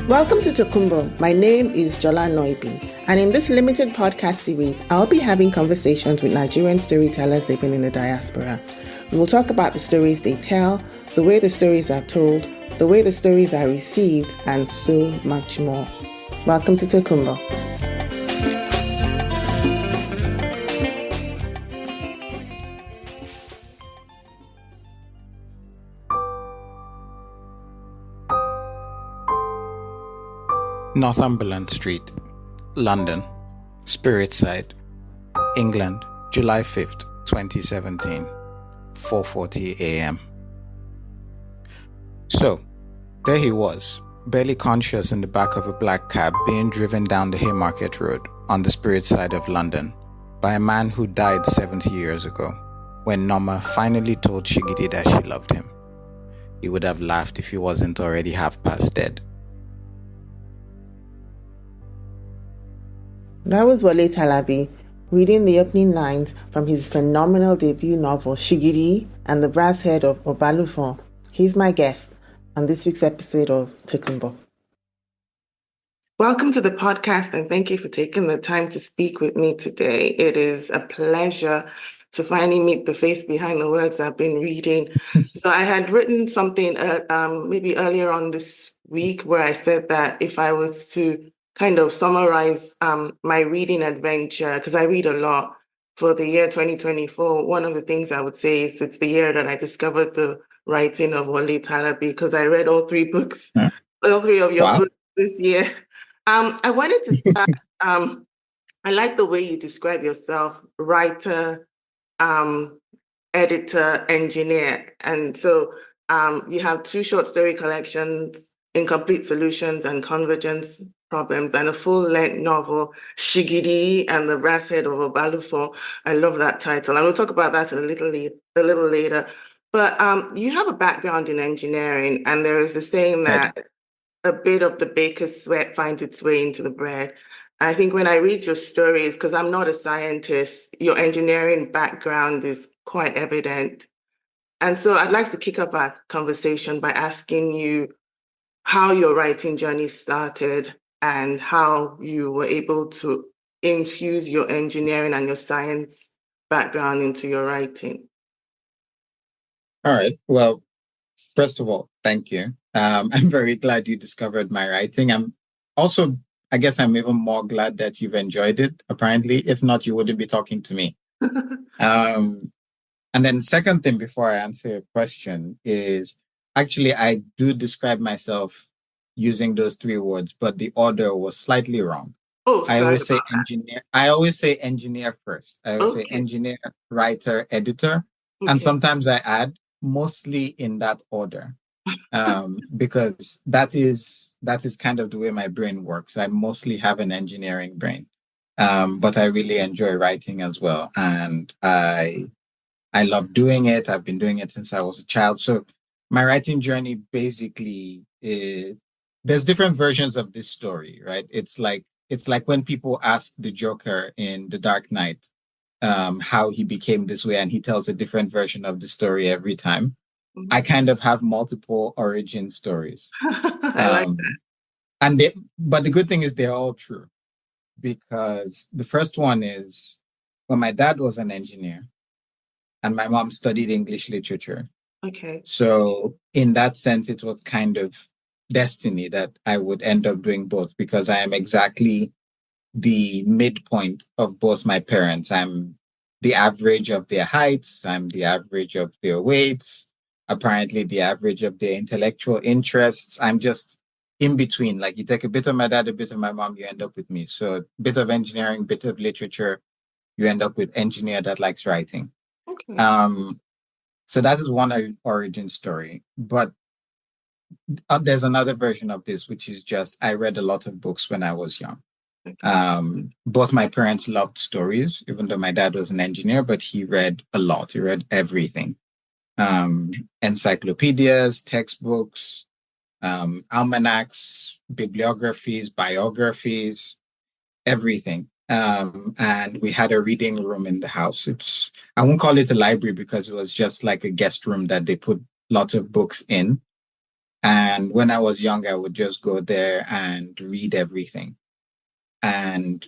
Welcome to Tokunbo. My name is Jola Naibi, and in this limited podcast series, I'll be having conversations with Nigerian storytellers living in the diaspora. We will talk about the stories they tell, the way the stories are told, the way the stories are received, and so much more. Welcome to Tokunbo. Northumberland Street, London, Spiritside, England, July 5th, 2017, 4:40 a.m. So, there he was, barely conscious in the back of a black cab being driven down the Haymarket Road on the Spiritside of London by a man who died 70 years ago, when Norma finally told Shigidi that she loved him. He would have laughed if he wasn't already half past dead. That was Wole Talabi reading the opening lines from his phenomenal debut novel Shigidi and the Brass Head of Obalufon. He's my guest on this week's episode of Tokunbo. Welcome to the podcast, and thank you for taking the time to speak with me today. It is a pleasure to finally meet the face behind the words I've been reading. So I had written something maybe earlier on this week where I said that if I was to kind of summarize my reading adventure, because I read a lot, for the year 2024, one of the things I would say is it's the year that I discovered the writing of Wole Talabi, because I read all three books, all three of your books this year. I wanted to start, I like the way you describe yourself, writer, editor, engineer. And so you have two short story collections, Incomplete Solutions and Convergence Problems, and a full-length novel, Shigidi and the Brass Head of Obalufon. I love that title, and we'll talk about that a little later. But you have a background in engineering, and there is a saying that a bit of the baker's sweat finds its way into the bread. I think when I read your stories, because I'm not a scientist, your engineering background is quite evident. And so I'd like to kick off our conversation by asking you how your writing journey started and how you were able to infuse your engineering and your science background into your writing. All right. Well, first of all, thank you. I'm very glad you discovered my writing. I guess I'm even more glad that you've enjoyed it, apparently. If not, you wouldn't be talking to me. And then second thing before I answer your question is, actually, I do describe myself using those three words, but the order was slightly wrong. Oh, sorry. I always say engineer. I always say engineer first. I always say engineer, writer, editor. Okay. And sometimes I add mostly in that order. Because that is kind of the way my brain works. I mostly have an engineering brain. But I really enjoy writing as well. And I love doing it. I've been doing it since I was a child. So my writing journey basically there's different versions of this story, right? It's like when people ask the Joker in The Dark Knight how he became this way, and he tells a different version of the story every time. Mm-hmm. I kind of have multiple origin stories. I like that. But the good thing is they're all true, because the first one is when my dad was an engineer and my mom studied English literature. Okay. So in that sense, it was kind of destiny that I would end up doing both, because I am exactly the midpoint of both my parents. I'm the average of their heights. I'm the average of their weights. Apparently the average of their intellectual interests. I'm just in between. Like, you take a bit of my dad, a bit of my mom, you end up with me. So a bit of engineering, bit of literature, you end up with engineer that likes writing. Okay. So that is one origin story. But there's another version of this, which is just, I read a lot of books when I was young. Okay. Both my parents loved stories, even though my dad was an engineer, but he read a lot. He read everything. Encyclopedias, textbooks, almanacs, bibliographies, biographies, everything. And we had a reading room in the house. I won't call it a library because it was just like a guest room that they put lots of books in. And when I was young, I would just go there and read everything. And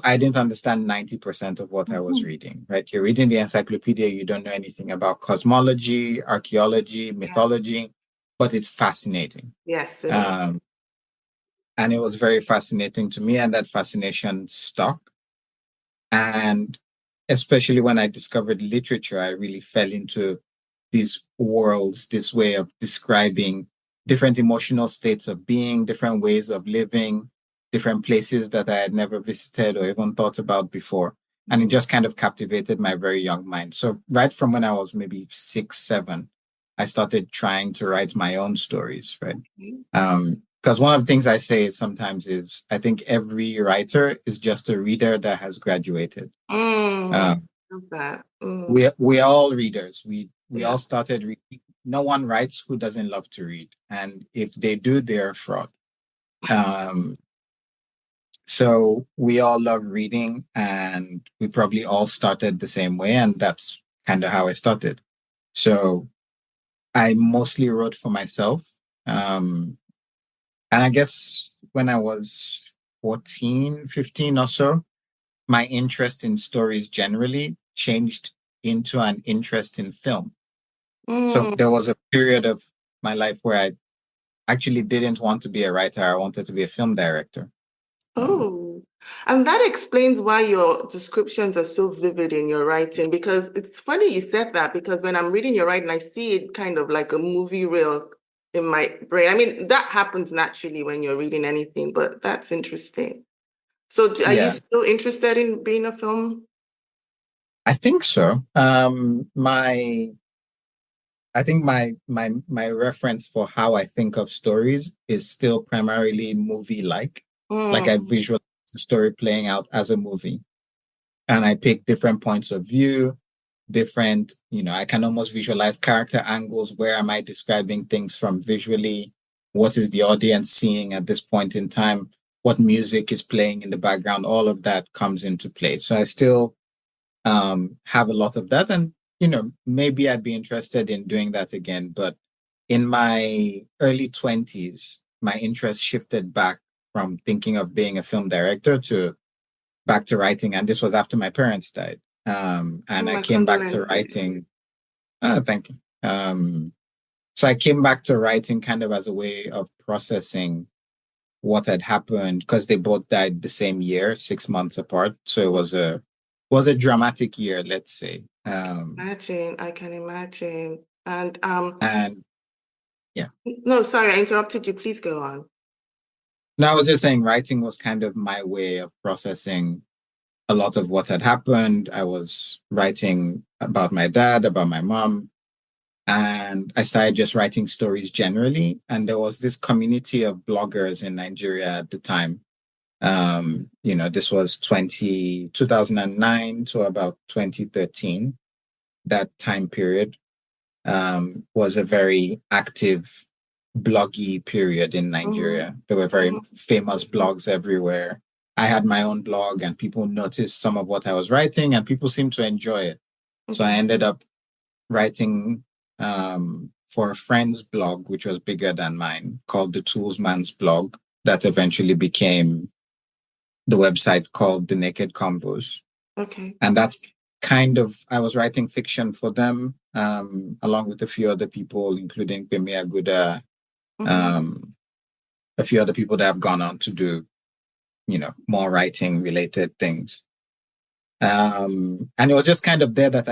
I didn't understand 90% of what I was reading, right? You're reading the encyclopedia, you don't know anything about cosmology, archaeology, mythology, but it's fascinating. Yes, it is. And it was very fascinating to me, and that fascination stuck. And especially when I discovered literature, I really fell into these worlds, this way of describing different emotional states of being, different ways of living, different places that I had never visited or even thought about before. And it just kind of captivated my very young mind. So right from when I was maybe 6, 7, I started trying to write my own stories, right? Because one of the things I say sometimes is I think every writer is just a reader that has graduated. I love that. We're all readers. We all started reading. No one writes who doesn't love to read, and if they do, they're a fraud. So we all love reading, and we probably all started the same way, and that's kind of how I started. So I mostly wrote for myself. And I guess when I was 14, 15 or so, my interest in stories generally changed into an interest in film. So there was a period of my life where I actually didn't want to be a writer. I wanted to be a film director. And that explains why your descriptions are so vivid in your writing, because it's funny you said that, because when I'm reading your writing, I see it kind of like a movie reel in my brain. I mean, that happens naturally when you're reading anything, but that's interesting. So are you still interested in being a film? I think so. I think my reference for how I think of stories is still primarily movie-like. Like I visualize the story playing out as a movie. And I pick different points of view, different, I can almost visualize character angles. Where am I describing things from visually? What is the audience seeing at this point in time? What music is playing in the background? All of that comes into play. So I still have a lot of that. And, maybe I'd be interested in doing that again. But in my early 20s, my interest shifted back from thinking of being a film director to back to writing. And this was after my parents died. And I came back to writing. Thank you. So I came back to writing kind of as a way of processing what had happened, because they both died the same year, 6 months apart. So it was a dramatic year, let's say. I can imagine. And yeah. No, sorry, I interrupted you. Please go on. No, I was just saying writing was kind of my way of processing a lot of what had happened. I was writing about my dad, about my mom, and I started just writing stories generally. And there was this community of bloggers in Nigeria at the time. This was 2009 to about 2013. That time period was a very active bloggy period in Nigeria. There were very famous blogs everywhere. I had my own blog, and people noticed some of what I was writing, and people seemed to enjoy it. So I ended up writing for a friend's blog, which was bigger than mine, called the Toolsman's blog, that eventually became the website called The Naked Convos. And that's kind of, I was writing fiction for them, along with a few other people, including Pemi Aguda, a few other people that have gone on to do, more writing related things. And it was just kind of there that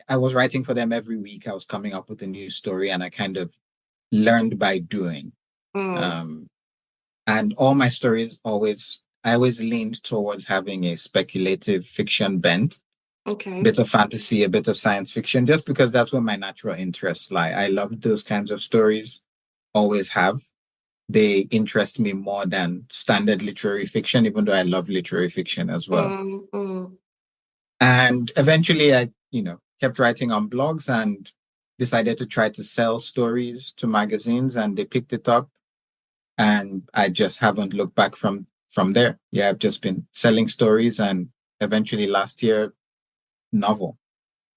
I was writing for them every week. I was coming up with a new story, and I kind of learned by doing. And all my stories I always leaned towards having a speculative fiction bent. Bit of fantasy, a bit of science fiction, just because that's where my natural interests lie. I love those kinds of stories, always have. They interest me more than standard literary fiction, even though I love literary fiction as well. And eventually I, kept writing on blogs and decided to try to sell stories to magazines, and they picked it up. And I just haven't looked back from there. Yeah, I've just been selling stories, and eventually last year, novel.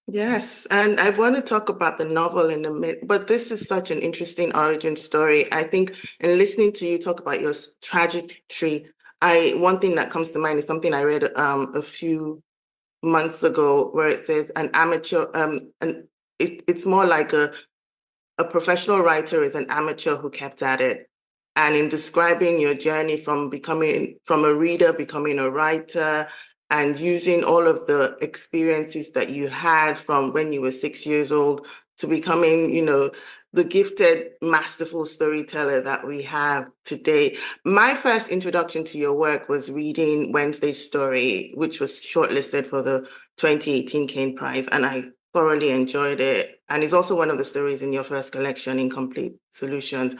Yes, and I want to talk about the novel in a minute, but this is such an interesting origin story. I think in listening to you talk about your trajectory, one thing that comes to mind is something I read a few months ago where it says an amateur it's more like a professional writer is an amateur who kept at it. And in describing your journey from a reader, becoming a writer, and using all of the experiences that you had from when you were 6 years old to becoming, the gifted, masterful storyteller that we have today. My first introduction to your work was reading Wednesday's Story, which was shortlisted for the 2018 Kane Prize, and I thoroughly enjoyed it. And it's also one of the stories in your first collection, Incomplete Solutions.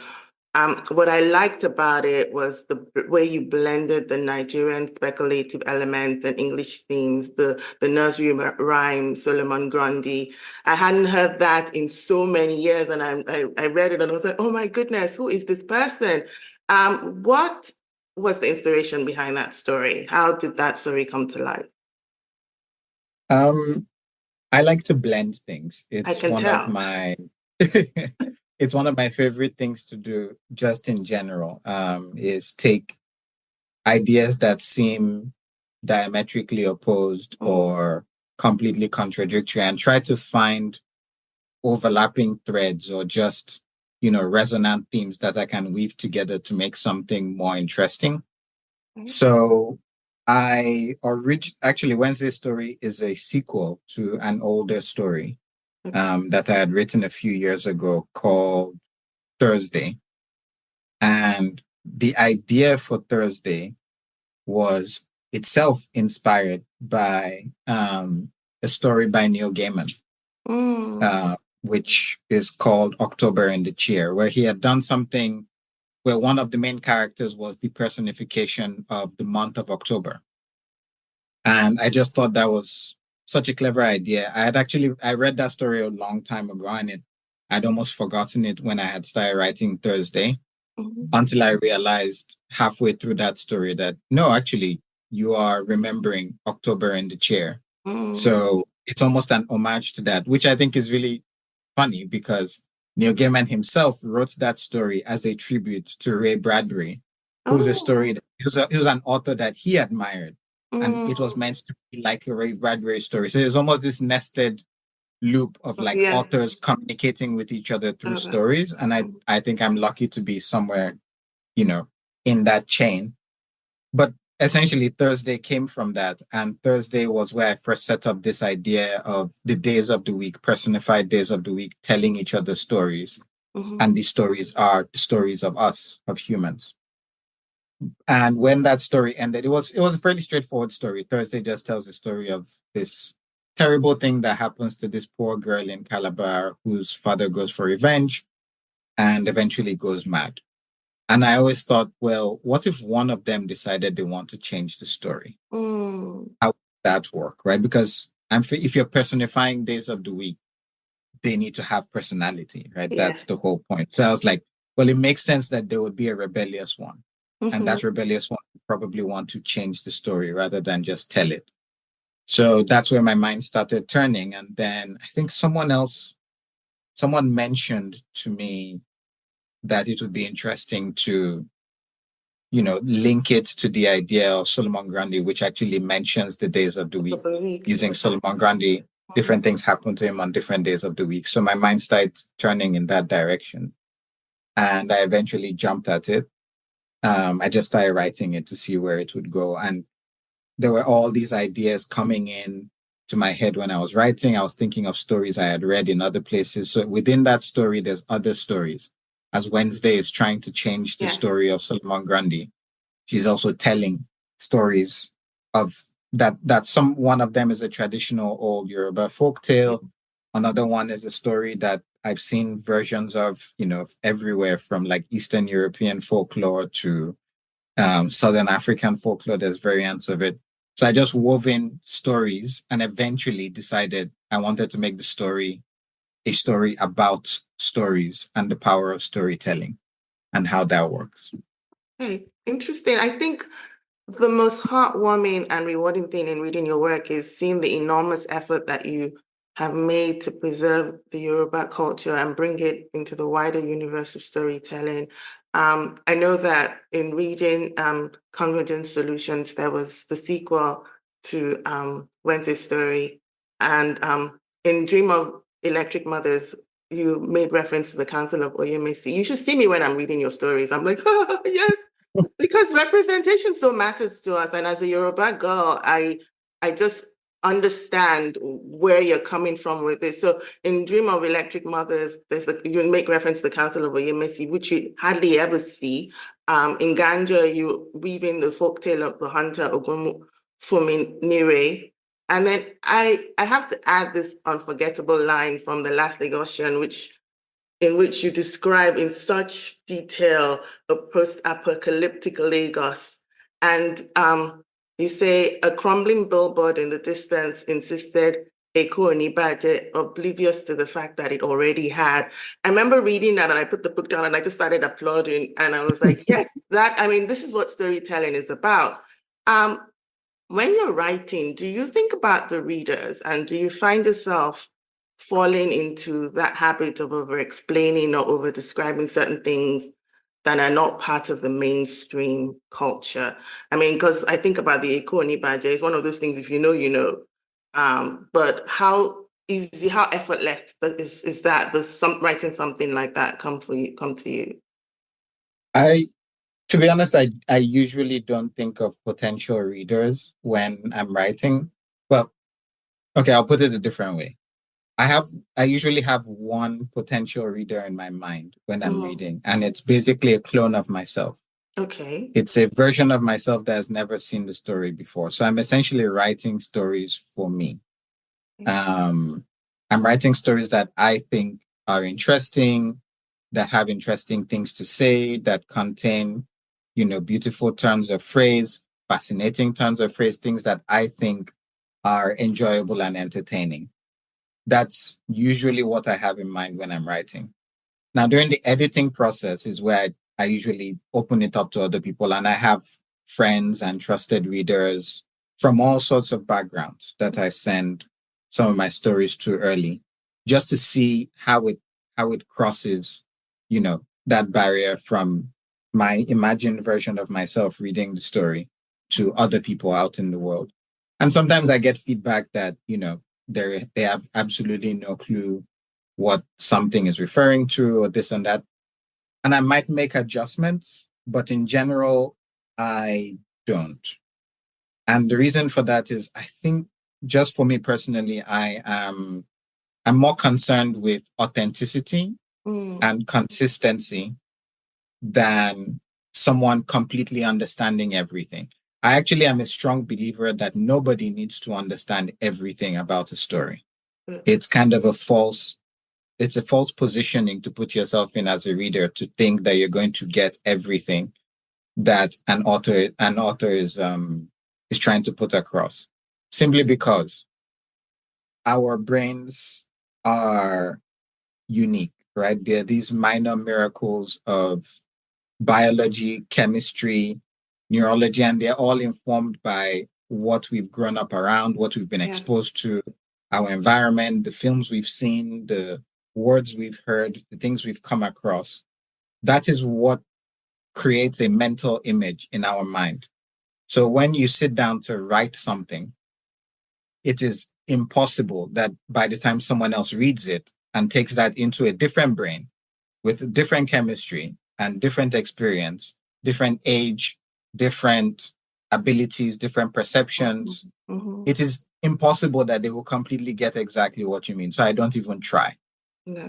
What I liked about it was the way you blended the Nigerian speculative elements and English themes, the nursery rhyme, Solomon Grundy. I hadn't heard that in so many years, and I read it and I was like, oh my goodness, who is this person? What was the inspiration behind that story? How did that story come to life? I like to blend things. I can tell. It's one of my favorite things to do just in general, is take ideas that seem diametrically opposed or completely contradictory and try to find overlapping threads or just, resonant themes that I can weave together to make something more interesting. So actually Wednesday's Story is a sequel to an older story that I had written a few years ago called Thursday. And the idea for Thursday was itself inspired by a story by Neil Gaiman, which is called October in the Chair, where he had done something where one of the main characters was the personification of the month of October. And I just thought that was such a clever idea. I read that story a long time ago, and I'd almost forgotten it when I had started writing Thursday, until I realized halfway through that story that no, actually, you are remembering October in the Chair. So it's almost an homage to that, which I think is really funny because Neil Gaiman himself wrote that story as a tribute to Ray Bradbury, who's a story that he was an author that he admired. And it was meant to be like a Ray Bradbury story. So there's almost this nested loop of like authors communicating with each other through stories. And I think I'm lucky to be somewhere, in that chain. But essentially Thursday came from that. And Thursday was where I first set up this idea of the days of the week, personified days of the week, telling each other stories. And these stories are the stories of us, of humans. And when that story ended, it was a fairly straightforward story. Thursday just tells the story of this terrible thing that happens to this poor girl in Calabar whose father goes for revenge and eventually goes mad. And I always thought, well, what if one of them decided they want to change the story? How would that work, right? Because if you're personifying days of the week, they need to have personality, right? That's the whole point. So I was like, well, it makes sense that there would be a rebellious one. And that rebellious one would probably want to change the story rather than just tell it. So that's where my mind started turning. And then I think someone mentioned to me that it would be interesting to, link it to the idea of Solomon Grundy, which actually mentions the days of the week. Using Solomon Grundy, different things happen to him on different days of the week. So my mind started turning in that direction. And I eventually jumped at it. I just started writing it to see where it would go. And there were all these ideas coming in to my head when I was writing. I was thinking of stories I had read in other places. So within that story, there's other stories. As Wednesday is trying to change the story of Solomon Grundy, she's also telling stories of that one of them is a traditional old Yoruba folktale. Another one is a story that I've seen versions of, everywhere from like Eastern European folklore to Southern African folklore. There's variants of it. So I just wove in stories and eventually decided I wanted to make the story a story about stories and the power of storytelling and how that works. Hey, interesting. I think the most heartwarming and rewarding thing in reading your work is seeing the enormous effort that you have made to preserve the Yoruba culture and bring it into the wider universe of storytelling. I know that in reading Convergence Solutions, there was the sequel to Wednesday's story. And in Dream of Electric Mothers, you made reference to the Council of Oyemesi. You should see me when I'm reading your stories. I'm like, oh, yes, because representation so matters to us. And as a Yoruba girl, I just understand where you're coming from with this. So in Dream of Electric Mothers, you make reference to the Council of Oyemesi, which you hardly ever see. In Ganja, you weave in the folktale of the hunter Ogumu Fuminire. And then I have to add this unforgettable line from The Last Lagosian, in which you describe in such detail a post-apocalyptic Lagos. And you say a crumbling billboard in the distance insisted Eko Onibaje, oblivious to the fact that it already had. I remember reading that and I put the book down and I just started applauding. And I was like, yes, this is what storytelling is about. When you're writing, do you think about the readers and do you find yourself falling into that habit of over-explaining or over-describing certain things that are not part of the mainstream culture? Because I think about the Eko Onibaje, it's one of those things, if you know, you know. But how easy, how effortless is that? Does writing something like that come to you? To be honest, I usually don't think of potential readers when I'm writing. Well, okay, I'll put it a different way. I usually have one potential reader in my mind when I'm reading, and it's basically a clone of myself. Okay. It's a version of myself that has never seen the story before. So I'm essentially writing stories for me. I'm writing stories that I think are interesting, that have interesting things to say, that contain, beautiful turns of phrase, fascinating turns of phrase, things that I think are enjoyable and entertaining. That's usually what I have in mind when I'm writing. Now, during the editing process is where I usually open it up to other people, and I have friends and trusted readers from all sorts of backgrounds that I send some of my stories to early, just to see how it crosses, that barrier from my imagined version of myself reading the story to other people out in the world. And sometimes I get feedback that, they have absolutely no clue what something is referring to or this and that. And I might make adjustments, but in general, I don't. And the reason for that is I think just for me personally, I'm more concerned with authenticity and consistency than someone completely understanding everything. I actually am a strong believer that nobody needs to understand everything about a story. It's kind of a false positioning to put yourself in as a reader, to think that you're going to get everything that an author is trying to put across, simply because our brains are unique, right? They're these minor miracles of biology, chemistry, neurology, and they're all informed by what we've grown up around, what we've been exposed to, our environment, the films we've seen, the words we've heard, the things we've come across. That is what creates a mental image in our mind. So when you sit down to write something, it is impossible that by the time someone else reads it and takes that into a different brain with different chemistry and different experience, different age, different abilities, different perceptions, it is impossible that they will completely get exactly what you mean. So I don't even try. No.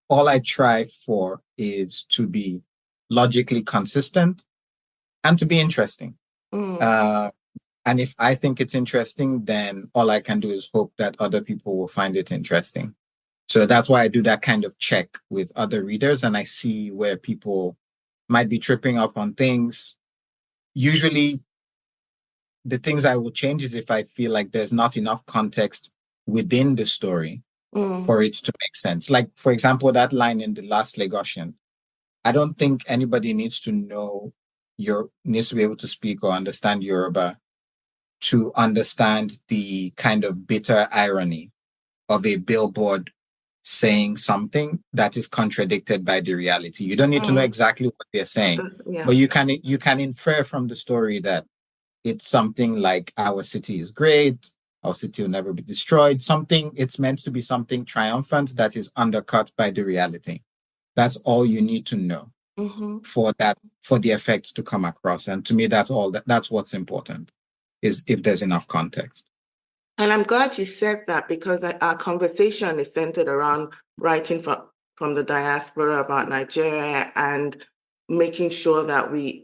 All I try for is to be logically consistent and to be interesting. And if I think it's interesting, then all I can do is hope that other people will find it interesting. So that's why I do that kind of check with other readers, and I see where people might be tripping up on things. Usually, the things I will change is if I feel like there's not enough context within the story for it to make sense. Like, for example, that line in The Last Lagosian, I don't think anybody needs to be able to speak or understand Yoruba to understand the kind of bitter irony of a billboard saying something that is contradicted by the reality. You don't need to know exactly what they're saying, but you can infer from the story that it's something like our city is great, our city will never be destroyed. It's meant to be something triumphant that is undercut by the reality. That's all you need to know for the effects to come across. And to me, that's what's important, is if there's enough context. And I'm glad you said that, because our conversation is centered around writing from the diaspora about Nigeria and making sure that we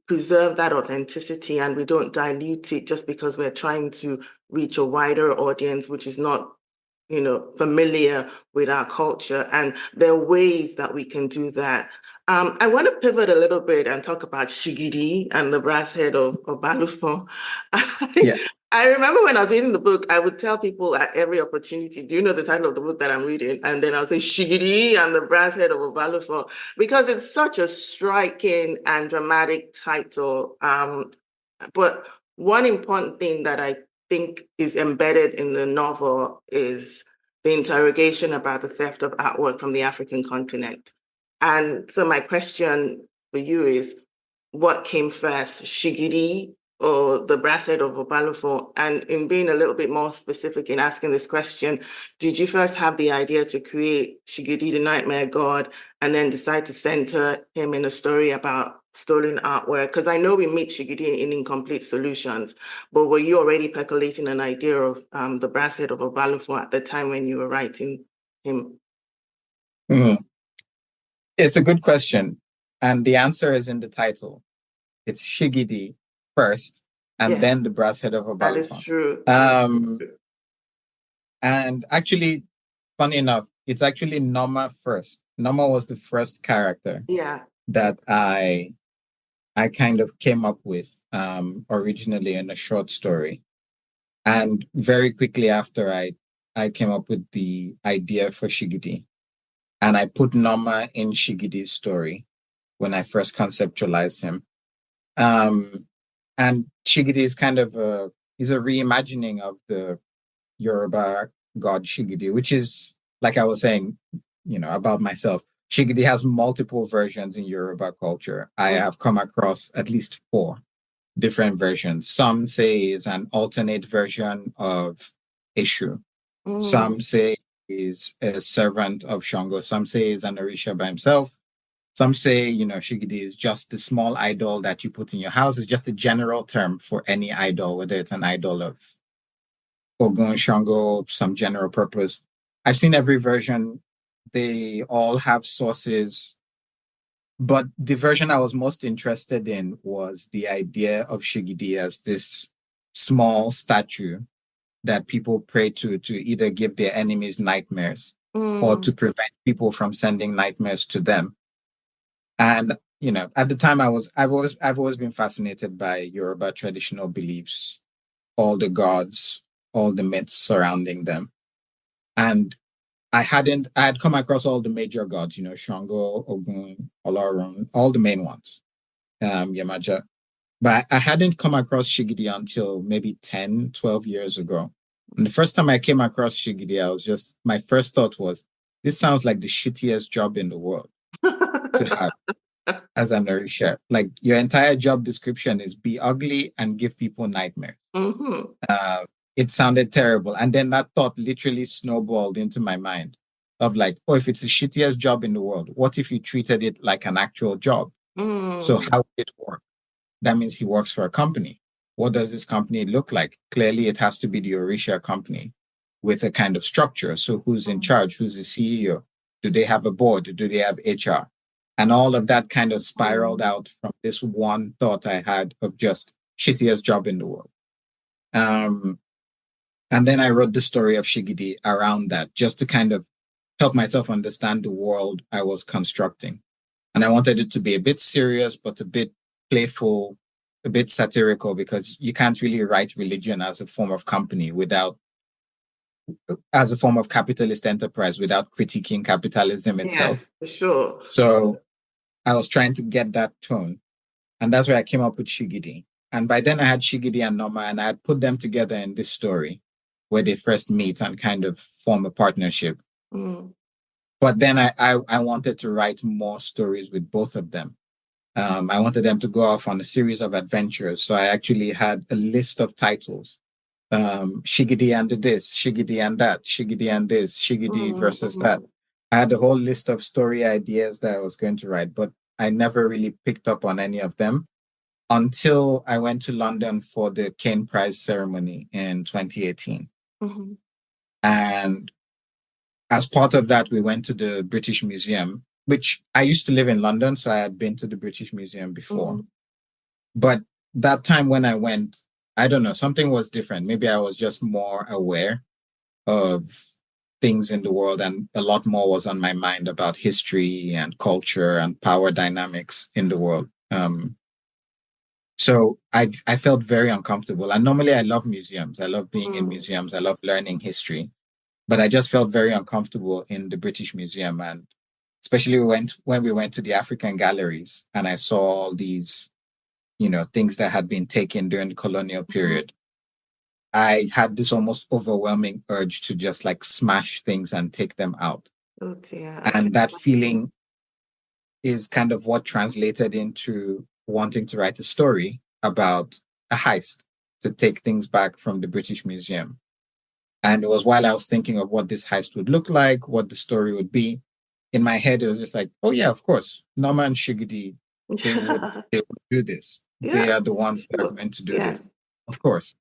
preserve that authenticity and we don't dilute it just because we're trying to reach a wider audience, which is not, familiar with our culture. And there are ways that we can do that. I want to pivot a little bit and talk about Shigidi and the Brass Head of Obalufon. Yeah. I remember when I was reading the book, I would tell people at every opportunity, do you know the title of the book that I'm reading? And then I'll say Shigidi and the Brass Head of Obalufon, because it's such a striking and dramatic title. But one important thing that I think is embedded in the novel is the interrogation about the theft of artwork from the African continent. And so my question for you is, what came first, Shigidi or the Brass Head of Obalufon? And in being a little bit more specific in asking this question, did you first have the idea to create Shigidi, the Nightmare God, and then decide to center him in a story about stolen artwork? Because I know we meet Shigidi in Incomplete Solutions, but were you already percolating an idea of the Brass Head of Obalufon at the time when you were writing him? It's a good question. And the answer is in the title. It's Shigidi first, and then the Brass Head of Obalufon. That is true. And actually, funny enough, it's actually Norma first. Norma was the first character that I kind of came up with originally in a short story. And very quickly after, I came up with the idea for Shigidi. And I put Norma in Shigidi's story when I first conceptualized him. And Shigidi is kind of is a reimagining of the Yoruba god Shigidi, which is, like I was saying, about myself. Shigidi has multiple versions in Yoruba culture. I have come across at least 4 different versions. Some say is an alternate version of Eshu. Some say is a servant of Shango. Some say is an Orisha by himself. Some say, Shigidi is just the small idol that you put in your house. It's just a general term for any idol, whether it's an idol of Ogun, Shango, some general purpose. I've seen every version. They all have sources. But the version I was most interested in was the idea of Shigidi as this small statue that people pray to either give their enemies nightmares or to prevent people from sending nightmares to them. And, at the time I've always been fascinated by Yoruba traditional beliefs, all the gods, all the myths surrounding them. And I had come across all the major gods, Shango, Ogun, Olorun, all the main ones, Yamaja. But I hadn't come across Shigidi until maybe 10, 12 years ago. And the first time I came across Shigidi, my first thought was, this sounds like the shittiest job in the world to have as an Orisha. Like, your entire job description is be ugly and give people nightmares. It sounded terrible. And then that thought literally snowballed into my mind of like, if it's the shittiest job in the world, what if you treated it like an actual job? So how would it work? That means he works for a company. What does this company look like? Clearly, it has to be the Orisha company with a kind of structure. So who's in charge? Who's the CEO? Do they have a board? Do they have HR? And all of that kind of spiraled out from this one thought I had of just shittiest job in the world. And then I wrote the story of Shigidi around that, just to kind of help myself understand the world I was constructing. And I wanted it to be a bit serious, but a bit playful, a bit satirical, because you can't really write religion as a form of company as a form of capitalist enterprise without critiquing capitalism itself. Yeah, for sure. So I was trying to get that tone. And that's where I came up with Shigidi. And by then I had Shigidi and Norma, and I had put them together in this story. where they first meet and kind of form a partnership. Mm. But then I wanted to write more stories with both of them. I wanted them to go off on a series of adventures. So I actually had a list of titles. Shigidi and this, Shigidi and that, Shigidi and this, Shigidi versus that. I had a whole list of story ideas that I was going to write, but I never really picked up on any of them until I went to London for the Kane Prize ceremony in 2018. Mm-hmm. And as part of that, we went to the British Museum, which I used to live in London, so I had been to the British Museum before. Mm-hmm. But that time when I went, I don't know, something was different. Maybe I was just more aware of things in the world, and a lot more was on my mind about history and culture and power dynamics in the world. So I felt very uncomfortable. And normally I love museums. I love being in museums. I love learning history. But I just felt very uncomfortable in the British Museum. And especially when we went to the African galleries and I saw all these, things that had been taken during the colonial period. I had this almost overwhelming urge to just like smash things and take them out. Oh dear. And that feeling is kind of what translated into wanting to write a story about a heist to take things back from the British Museum. And it was while I was thinking of what this heist would look like, what the story would be. In my head, it was just like, oh yeah, of course, Norma and Shigidi, they would do this. Yeah. They are the ones that are going to do Yeah. this. Of course.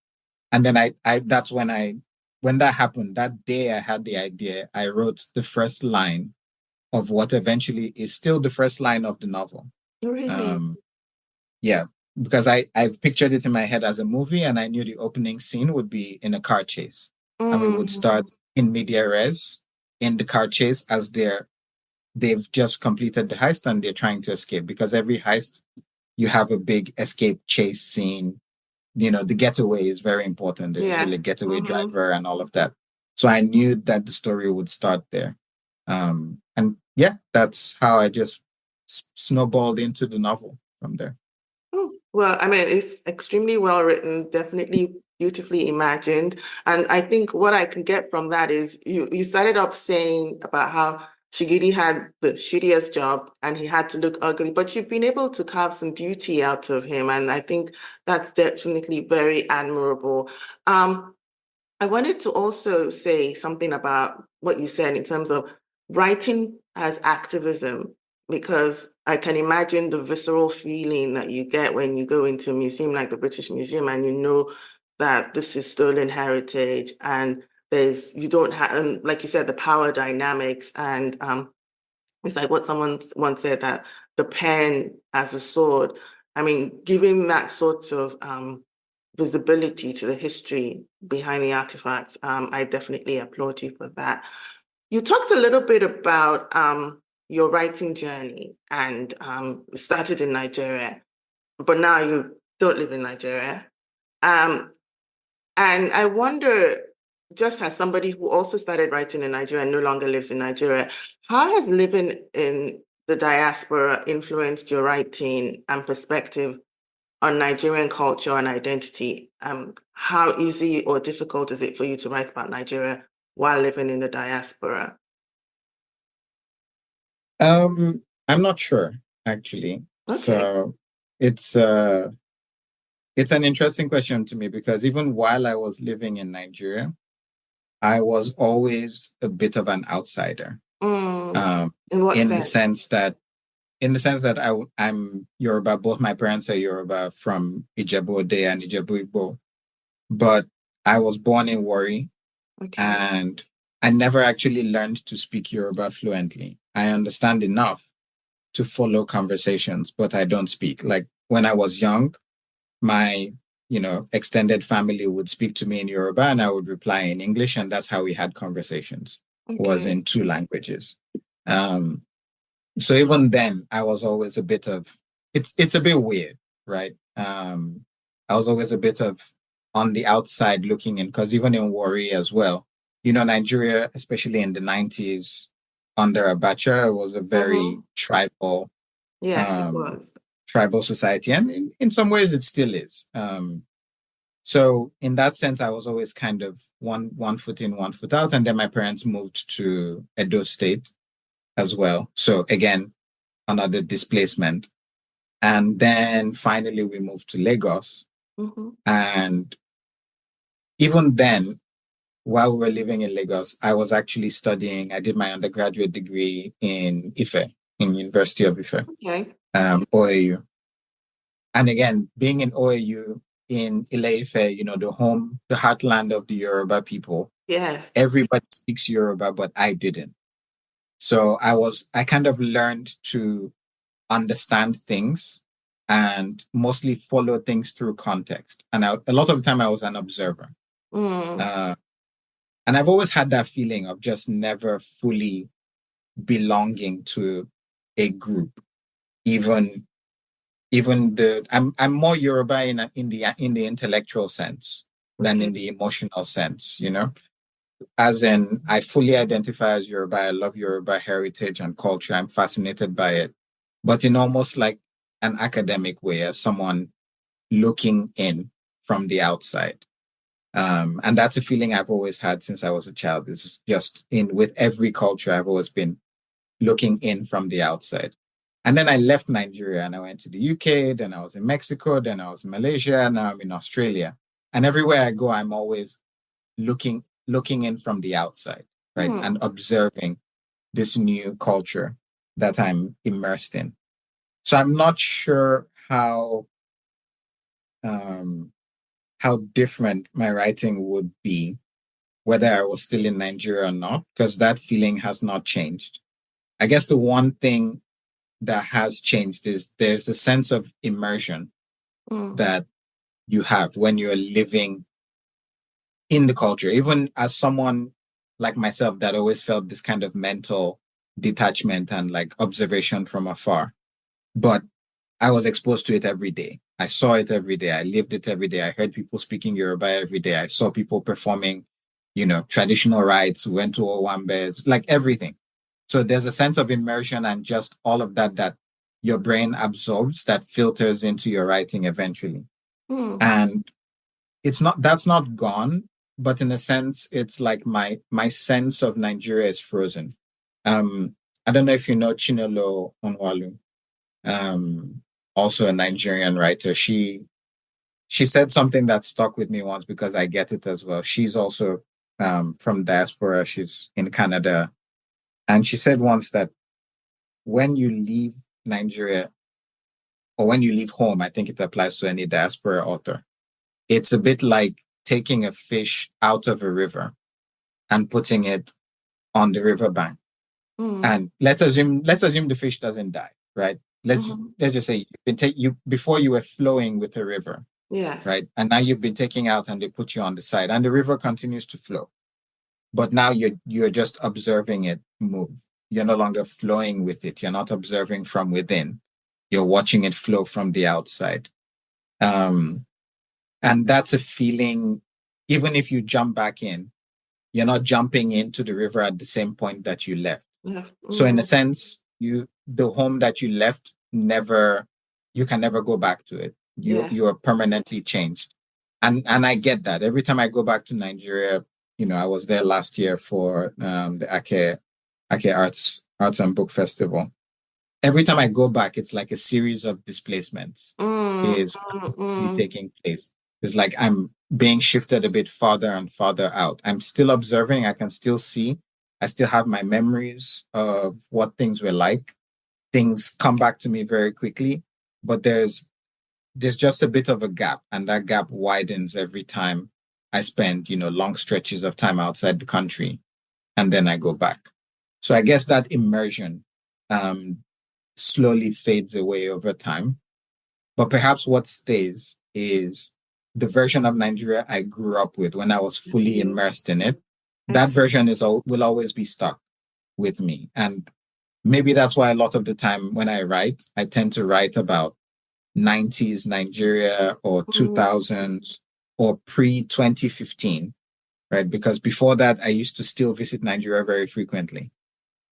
And then that's when that happened, that day I had the idea, I wrote the first line of what eventually is still the first line of the novel. Really? Yeah, because I've pictured it in my head as a movie, and I knew the opening scene would be in a car chase. And we would start in media res in the car chase as they've just completed the heist and they're trying to escape, because every heist you have a big escape chase scene. The getaway is very important. There's usually a getaway driver and all of that. So I knew that the story would start there. And yeah, that's how I just snowballed into the novel from there. Well, I mean, it's extremely well written, definitely beautifully imagined. And I think what I can get from that is you started off saying about how Shigidi had the shittiest job and he had to look ugly, but you've been able to carve some beauty out of him. And I think that's definitely very admirable. I wanted to also say something about what you said in terms of writing as activism, because I can imagine the visceral feeling that you get when you go into a museum like the British Museum and you know that this is stolen heritage and you don't have, and like you said, the power dynamics. And it's like what someone once said, that the pen as a sword. I mean, giving that sort of visibility to the history behind the artifacts, I definitely applaud you for that. You talked a little bit about your writing journey and started in Nigeria, but now you don't live in Nigeria. And I wonder, just as somebody who also started writing in Nigeria and no longer lives in Nigeria, how has living in the diaspora influenced your writing and perspective on Nigerian culture and identity? How easy or difficult is it for you to write about Nigeria while living in the diaspora? I'm not sure, actually. Okay. So it's an interesting question to me, because even while I was living in Nigeria, I was always a bit of an outsider. In what in sense? In the sense that I'm Yoruba. Both my parents are Yoruba, from Ijebu Ode and Ijebu Igbo. But I was born in Warri, and I never actually learned to speak Yoruba fluently. I understand enough to follow conversations, but I don't speak. Like when I was young, my extended family would speak to me in Yoruba and I would reply in English, and that's how we had conversations. Was in two languages. So even then, I was always a bit of it's a bit weird, right? I was always a bit of on the outside looking in, because even in Warri as well, Nigeria, especially in the 90s under Abacha, was a very tribal. Yes, it was. Tribal society, and in some ways it still is. So in that sense, I was always kind of one foot in, one foot out. And then my parents moved to Edo State as well. So again, another displacement. And then finally we moved to Lagos. Mm-hmm. And even then, while we were living in Lagos, I was actually studying. I did my undergraduate degree in Ife, in University of Ife, Okay. OAU. And again, being in OAU in Ile-Ife, the heartland of the Yoruba people. Yes. Everybody speaks Yoruba, but I didn't. So I kind of learned to understand things and mostly follow things through context. And a lot of the time I was an observer. Mm. And I've always had that feeling of just never fully belonging to a group, even I'm more Yoruba in the intellectual sense than Okay. in the emotional sense, as in I fully identify as Yoruba. I love Yoruba heritage and culture. I'm fascinated by it, but in almost like an academic way, as someone looking in from the outside. And that's a feeling I've always had since I was a child. It's just with every culture, I've always been looking in from the outside. And then I left Nigeria and I went to the UK, then I was in Mexico, then I was in Malaysia, and now I'm in Australia. And everywhere I go, I'm always looking in from the outside, right? Mm. And observing this new culture that I'm immersed in. So I'm not sure how different my writing would be, whether I was still in Nigeria or not, because that feeling has not changed. I guess the one thing that has changed is there's a sense of immersion that you have when you're living in the culture, even as someone like myself that always felt this kind of mental detachment and like observation from afar. But I was exposed to it every day. I saw it every day. I lived it every day. I heard people speaking Yoruba every day. I saw people performing, traditional rites, went to Owambes, like everything. So there's a sense of immersion and just all of that your brain absorbs that filters into your writing eventually. And that's not gone, but in a sense, it's like my sense of Nigeria is frozen. I don't know if you know Chinelo Onwalu, also a Nigerian writer. She said something that stuck with me once because I get it as well. She's also from diaspora. She's in Canada. And she said once that when you leave Nigeria or when you leave home, I think it applies to any diaspora author. It's a bit like taking a fish out of a river and putting it on the riverbank. And let's assume the fish doesn't die, right? Let's just say before you were flowing with a river. Yes. Right. And now you've been taken out and they put you on the side and the river continues to flow. But now you're just observing it move. You're no longer flowing with it. You're not observing from within. You're watching it flow from the outside. And that's a feeling, even if you jump back in, you're not jumping into the river at the same point that you left. So in a sense, the home that you left you can never go back to it. You are permanently changed. And I get that. Every time I go back to Nigeria, I was there last year for the Ake Arts and Book Festival. Every time I go back, it's like a series of displacements is taking place. It's like I'm being shifted a bit farther and farther out. I'm still observing. I can still see. I still have my memories of what things were like. Things come back to me very quickly, but there's just a bit of a gap, and that gap widens every time I spend, long stretches of time outside the country, and then I go back. So I guess that immersion slowly fades away over time. But perhaps what stays is the version of Nigeria I grew up with when I was fully immersed in it. That version will always be stuck with me. And maybe that's why a lot of the time when I write, I tend to write about 90s Nigeria or 2000s or pre-2015, right? Because before that, I used to still visit Nigeria very frequently.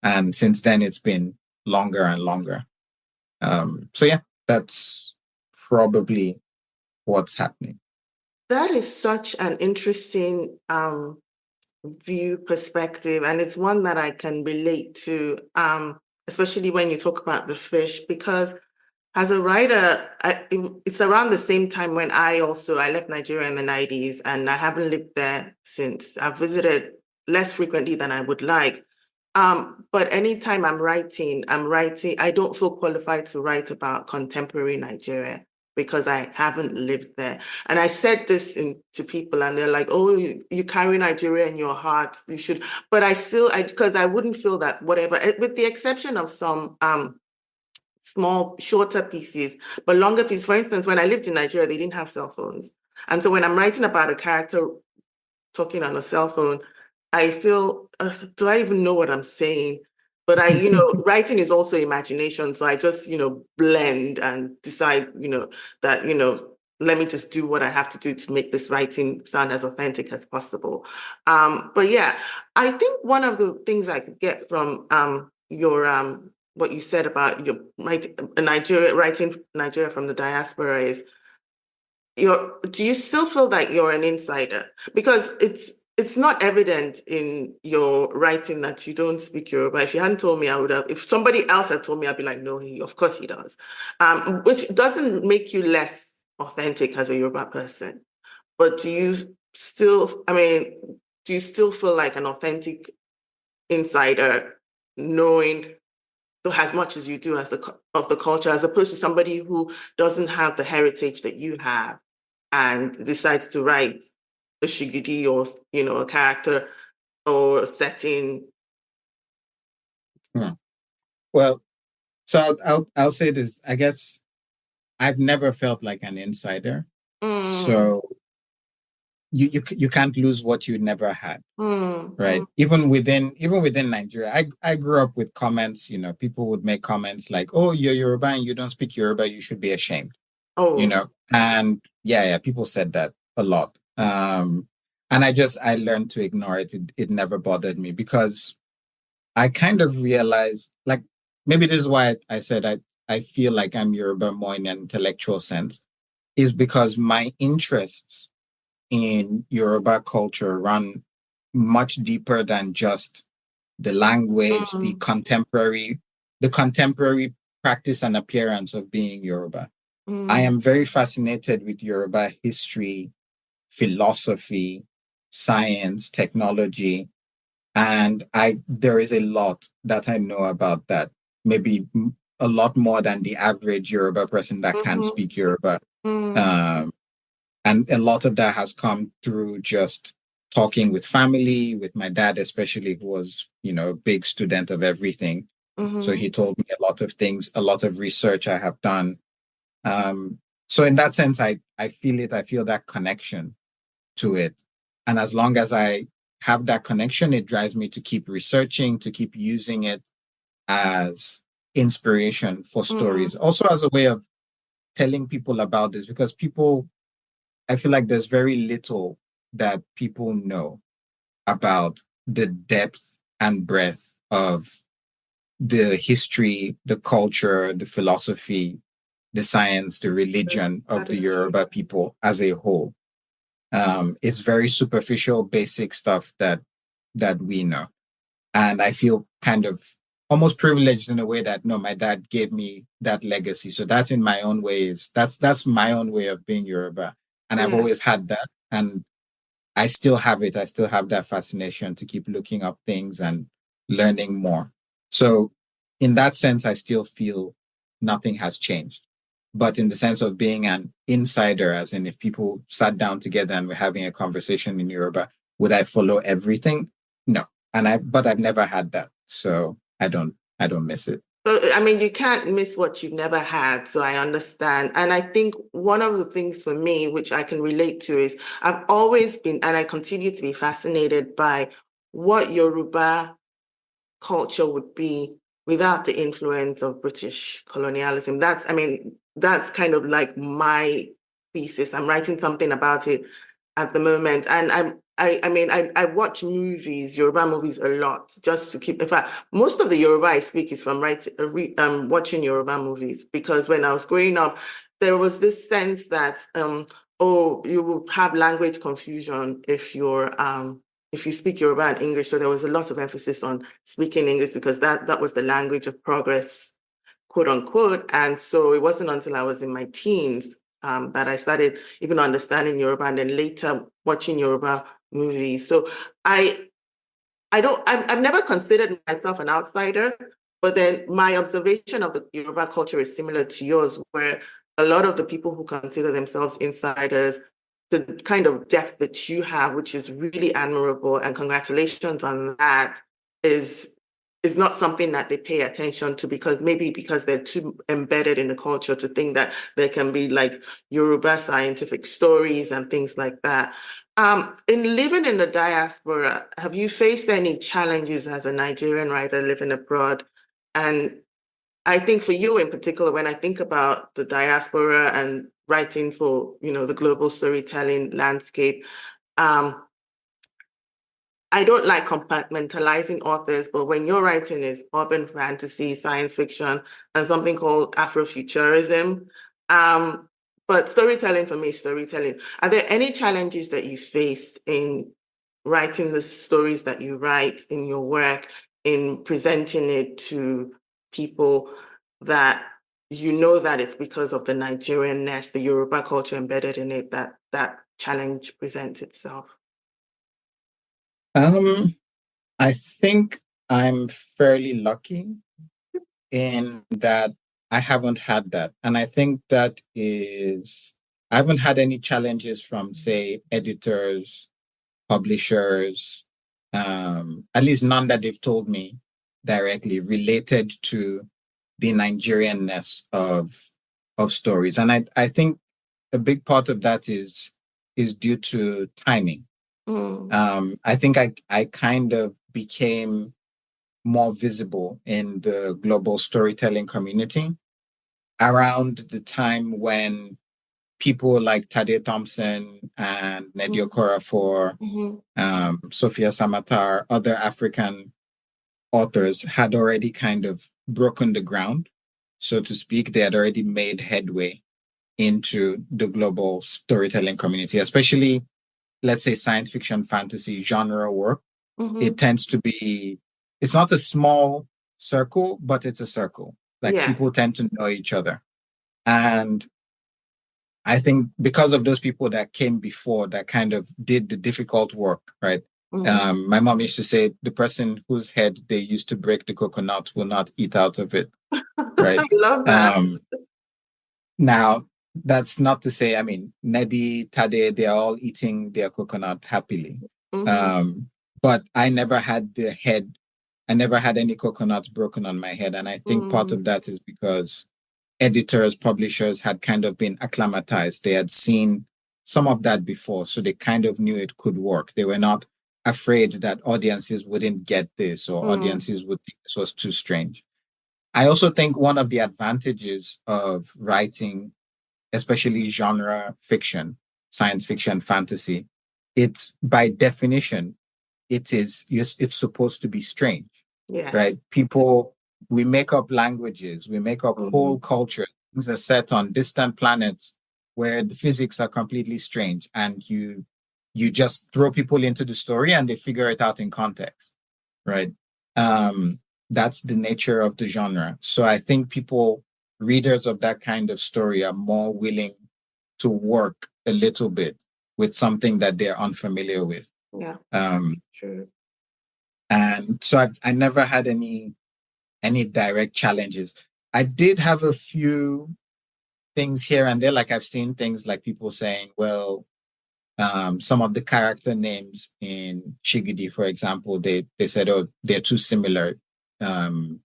And since then, it's been longer and longer. So yeah, that's probably what's happening. That is such an interesting view perspective, and it's one that I can relate to, especially when you talk about the fish, because as a writer, it's around the same time when I left Nigeria in the 90s, and I haven't lived there since. I've visited less frequently than I would like. But anytime I'm writing, I don't feel qualified to write about contemporary Nigeria because I haven't lived there. And I said this to people, and they're like, oh, you carry Nigeria in your heart. You should. But because I wouldn't feel that whatever, with the exception of some small, shorter pieces, but longer pieces. For instance, when I lived in Nigeria, they didn't have cell phones. And so when I'm writing about a character talking on a cell phone, I feel, do I even know what I'm saying? But writing is also imagination. So I just, blend and decide, that, let me just do what I have to do to make this writing sound as authentic as possible. But yeah, I think one of the things I could get from your what you said about your writing Nigeria from the diaspora is do you still feel like you're an insider? Because it's not evident in your writing that you don't speak Yoruba. If you hadn't told me, I would have. If somebody else had told me, I'd be like, no, of course he does. Which doesn't make you less authentic as a Yoruba person. But do you still feel like an authentic insider, knowing as much as you do of the culture, as opposed to somebody who doesn't have the heritage that you have and decides to write a Shigidi or a character or a setting? Well, so I'll say this. I guess I've never felt like an insider. So you can't lose what you never had. Right. Even within Nigeria, I grew up with comments, people would make comments like, oh, you're Yoruba and you don't speak Yoruba, you should be ashamed. And yeah, people said that a lot. And I learned to ignore it. It never bothered me because I kind of realized, like, maybe this is why I said I feel like I'm Yoruba more in an intellectual sense, is because my interests in Yoruba culture run much deeper than just the language, the contemporary practice and appearance of being Yoruba. I am very fascinated with Yoruba history, philosophy, science, technology, and there is a lot that I know about that. Maybe a lot more than the average Yoruba person that can speak Yoruba. And a lot of that has come through just talking with family, with my dad, especially, who was, a big student of everything. So he told me a lot of things, a lot of research I have done. So in that sense, I feel it. I feel that connection to it. And as long as I have that connection, it drives me to keep researching, to keep using it as inspiration for stories. Also as a way of telling people about this, because I feel like there's very little that people know about the depth and breadth of the history, the culture, the philosophy, the science, the religion of the Yoruba people as a whole. It's very superficial, basic stuff that we know. And I feel kind of almost privileged in a way that, no, my dad gave me that legacy. So that's in my own ways. That's my own way of being Yoruba. And I've always had that. And I still have it. I still have that fascination to keep looking up things and learning more. So in that sense, I still feel nothing has changed. But in the sense of being an insider, as in if people sat down together and we're having a conversation in Yoruba, would I follow everything? No. But I've never had that. So I don't miss it. So, you can't miss what you've never had. So I understand. And I think one of the things for me, which I can relate to, is I've always been, and I continue to be fascinated by what Yoruba culture would be without the influence of British colonialism. That's kind of like my thesis. I'm writing something about it at the moment. And I watch movies, Yoruba movies a lot, just to keep, in fact, most of the Yoruba I speak is from watching Yoruba movies, because when I was growing up, there was this sense that oh, you will have language confusion if you speak Yoruba and English. So there was a lot of emphasis on speaking English because that was the language of progress, quote unquote. And so it wasn't until I was in my teens that I started even understanding Yoruba and then later watching Yoruba movies. So I've never considered myself an outsider, but then my observation of the Yoruba culture is similar to yours, where a lot of the people who consider themselves insiders, the kind of depth that you have, which is really admirable, and congratulations on that, is not something that they pay attention to because they're too embedded in the culture to think that there can be like Yoruba scientific stories and things like that. In living in the diaspora, have you faced any challenges as a Nigerian writer living abroad? And I think for you in particular, when I think about the diaspora and writing for, the global storytelling landscape, um, I don't like compartmentalizing authors, but when your writing is urban fantasy, science fiction, and something called Afrofuturism, but storytelling for me is storytelling. Are there any challenges that you faced in writing the stories that you write in your work, in presenting it to people that you know that it's because of the Nigerianness, the Yoruba culture embedded in it, that challenge presents itself? I think I'm fairly lucky in that I haven't had that. And I think I haven't had any challenges from, say, editors, publishers, at least none that they've told me directly related to the Nigerianness of stories. And I think a big part of that is due to timing. I think I kind of became more visible in the global storytelling community around the time when people like Tade Thompson and Nnedi Okorafor, Sophia Samatar, other African authors had already kind of broken the ground, so to speak. They had already made headway into the global storytelling community, especially, let's say, science fiction, fantasy genre work. It tends to be, it's not a small circle, but it's a circle. Like people tend to know each other. And I think because of those people that came before that kind of did the difficult work, right? My mom used to say the person whose head they used to break the coconut will not eat out of it, right? I love that. Now, that's not to say, I mean, Nedi, Tade, they're all eating their coconut happily. But I never had I never had any coconut broken on my head. And I think part of that is because editors, publishers had kind of been acclimatized. They had seen some of that before, so they kind of knew it could work. They were not afraid that audiences wouldn't get this or audiences would think this was too strange. I also think one of the advantages of writing, especially genre fiction, science fiction, fantasy, it's by definition, it's supposed to be strange, right? People, we make up languages, we make up whole cultures. Things are set on distant planets where the physics are completely strange, and you just throw people into the story and they figure it out in context, right? That's the nature of the genre. So I think readers of that kind of story are more willing to work a little bit with something that they're unfamiliar with. True. And so I never had any direct challenges. I did have a few things here and there, like I've seen things like people saying, well, some of the character names in Shigidi, for example, they said, oh, they're too similar, that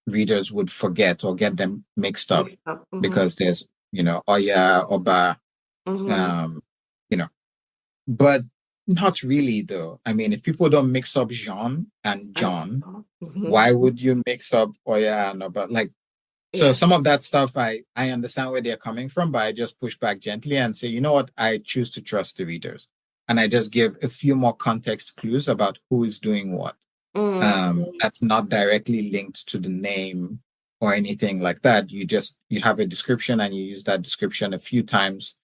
readers would forget or get them mixed up because there's, Oya, Oba, but not really though. I mean, if people don't mix up Jean and John, why would you mix up Oya and Oba? So some of that stuff, I understand where they're coming from, but I just push back gently and say, you know what? I choose to trust the readers. And I just give a few more context clues about who is doing what. That's not directly linked to the name or anything like that. You have a description and you use that description a few times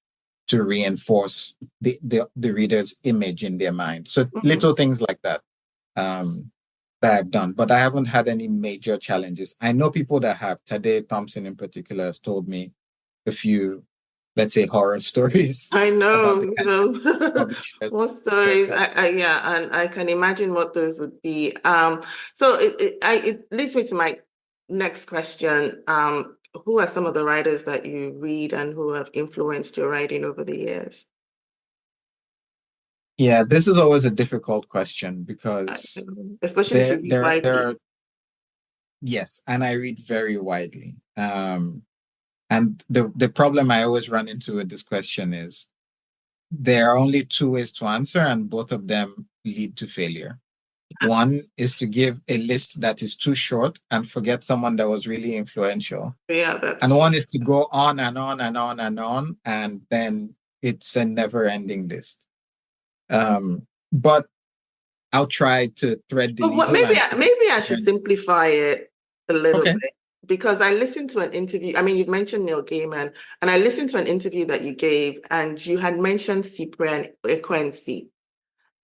to reinforce the reader's image in their mind. So little things like that that I've done, but I haven't had any major challenges. I know people that have. Tade Thompson in particular has told me a few, let's say, horror stories. I know, about the kind of publishers. what stories. Yeah, and I can imagine what those would be. So it leads me to my next question. Who are some of the writers that you read and who have influenced your writing over the years? Yeah, this is always a difficult question because especially if you read widely. Yes, and I read very widely. And the problem I always run into with this question is there are only two ways to answer, and both of them lead to failure. One is to give a list that is too short and forget someone that was really influential. Yeah, and one is to go on and on and on and on, and then it's a never-ending list. But I'll try to thread the needle. Maybe I should simplify it a little bit, because I listened to an interview. I mean, you've mentioned Neil Gaiman, and I listened to an interview that you gave, and you had mentioned Cyprian Ekwensi.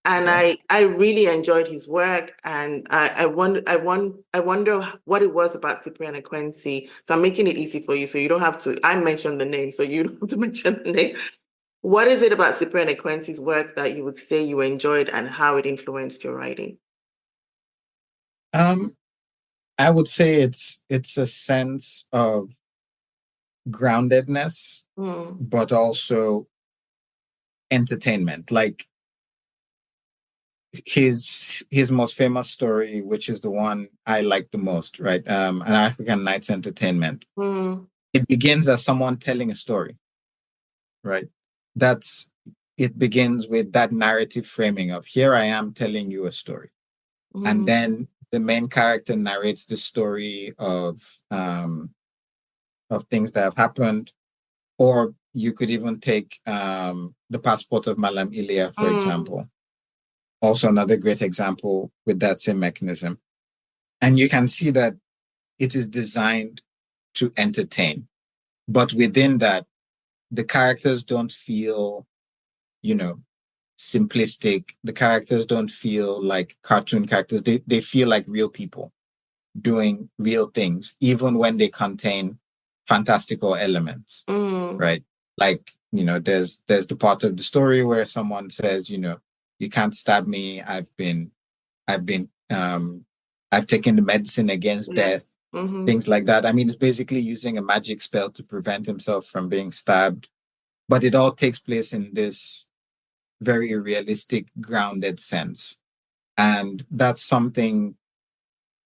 And I really enjoyed his work, and I wonder what it was about Cyprian Ekwensi. So I'm making it easy for you, so you don't have to. I mentioned the name, so you don't have to mention the name. What is it about Cyprian Ekwensi's work that you would say you enjoyed, and how it influenced your writing? I would say it's a sense of groundedness, but also entertainment. Like his most famous story, which is the one I like the most, right? An African Night's Entertainment. It begins as someone telling a story, right? It begins with that narrative framing of, here I am telling you a story. And then the main character narrates the story of things that have happened. Or you could even take The Passport of Malam Ilya, for example. Also another great example with that same mechanism. And you can see that it is designed to entertain. But within that, the characters don't feel, simplistic. The characters don't feel like cartoon characters. They feel like real people doing real things, even when they contain fantastical elements, right? Like, there's the part of the story where someone says, you can't stab me. I've taken the medicine against death, things like that. I mean, it's basically using a magic spell to prevent himself from being stabbed, but it all takes place in this very realistic, grounded sense. And that's something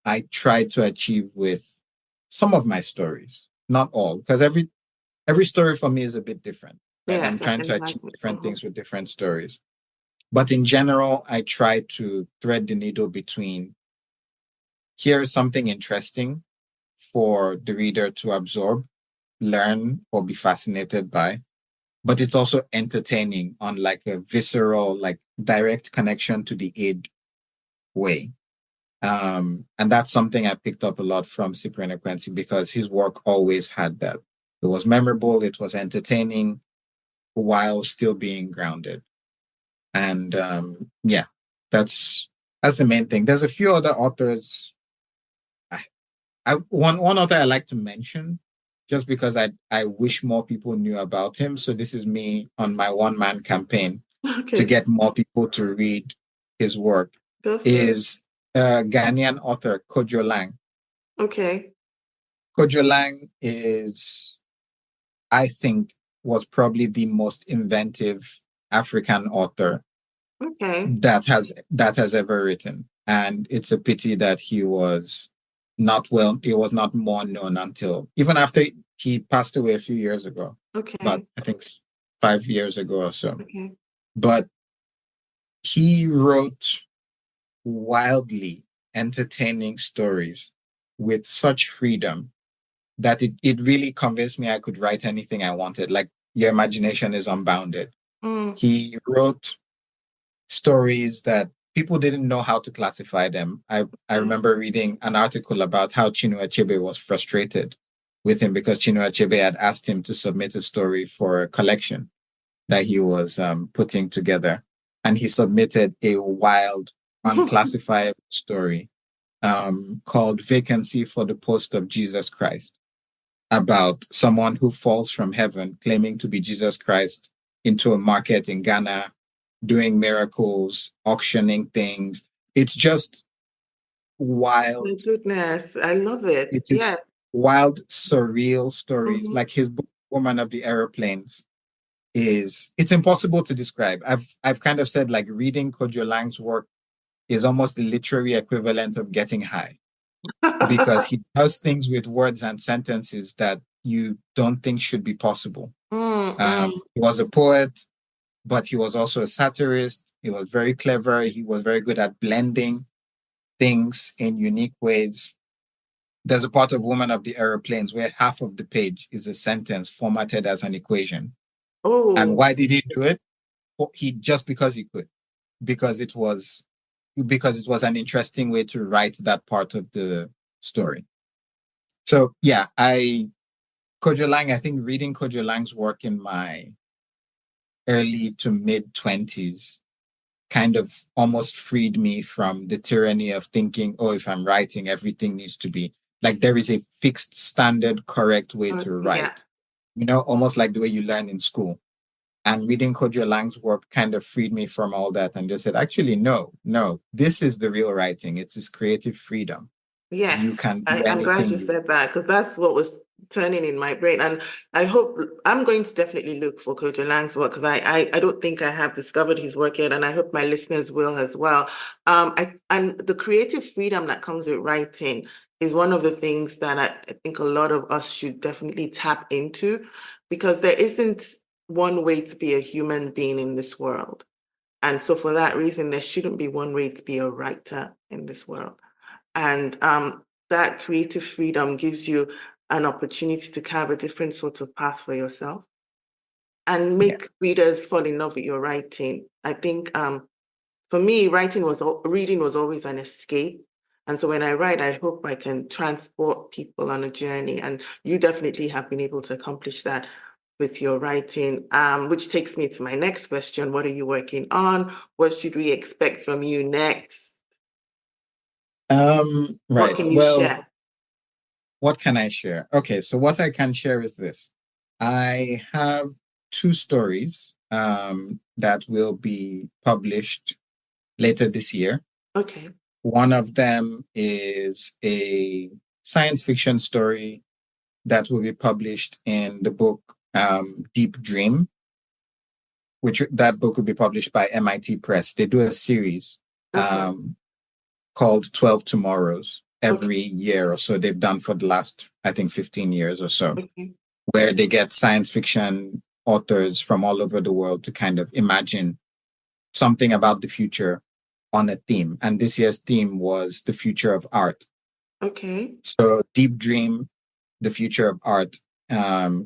I try to achieve with some of my stories, not all, because every story for me is a bit different. Right? I'm trying to achieve different things with different stories. But in general, I try to thread the needle between, here's something interesting for the reader to absorb, learn, or be fascinated by, but it's also entertaining on like a visceral, like direct connection to the id way. And that's something I picked up a lot from Cyprian Ekwensi, because his work always had that. It was memorable, it was entertaining, while still being grounded. And that's the main thing. There's a few other authors. One author I like to mention, just because I wish more people knew about him. So this is me on my one-man campaign to get more people to read his work. Is Ghanaian author Kojo Lang. Okay. Kojo Lang is, I think, was probably the most inventive African author that has ever written. And it's a pity that he was not more known until even after he passed away a few years ago. But I think 5 years ago or so. But he wrote wildly entertaining stories with such freedom that it really convinced me I could write anything I wanted. Like, your imagination is unbounded. He wrote stories that people didn't know how to classify them. I remember reading an article about how Chinua Achebe was frustrated with him because Chinua Achebe had asked him to submit a story for a collection that he was putting together. And he submitted a wild, unclassifiable story called Vacancy for the Post of Jesus Christ, about someone who falls from heaven claiming to be Jesus Christ into a market in Ghana, doing miracles, auctioning things. It's just wild. My goodness, I love it. It Yeah. is wild, surreal stories. Like his book, Woman of the Aeroplanes, it's impossible to describe. I've kind of said like reading Kojo Lang's work is almost the literary equivalent of getting high because he does things with words and sentences that you don't think should be possible. He was a poet, but he was also a satirist. He was very clever. He was very good at blending things in unique ways. There's a part of Woman of the Aeroplanes where half of the page is a sentence formatted as an equation. And why did he do it? He just because he could, because it was an interesting way to write that part of the story. So yeah, Kojo Lang, I think reading Kojo Lang's work in my early to mid 20s kind of almost freed me from the tyranny of thinking, oh, if I'm writing, everything needs to be like there is a fixed standard, correct way to write. Almost like the way you learn in school. And reading Kojo Lang's work kind of freed me from all that and just said, actually, no, this is the real writing. It's this creative freedom. Yes, you can do I'm glad anything you said that because that's what was turning in my brain. And I hope I'm going to definitely look for Kojo Lang's work because I don't think I have discovered his work yet, and I hope my listeners will as well. And the creative freedom that comes with writing is one of the things that I think a lot of us should definitely tap into because there isn't one way to be a human being in this world. And so for that reason, there shouldn't be one way to be a writer in this world. And that creative freedom gives you an opportunity to carve a different sort of path for yourself and make readers fall in love with your writing. I think for me, reading was always an escape. And so when I write, I hope I can transport people on a journey. And you definitely have been able to accomplish that with your writing, which takes me to my next question. What are you working on? What should we expect from you next? Right. What can you share? What can I share? Okay, so what I can share is this. I have two stories that will be published later this year. Okay. One of them is a science fiction story that will be published in the book Deep Dream, which that book will be published by MIT Press. They do a series called 12 Tomorrows every year or so. They've done for the last, I think, 15 years or so, where they get science fiction authors from all over the world to kind of imagine something about the future on a theme. And this year's theme was the future of art. Okay. So Deep Dream, the future of art,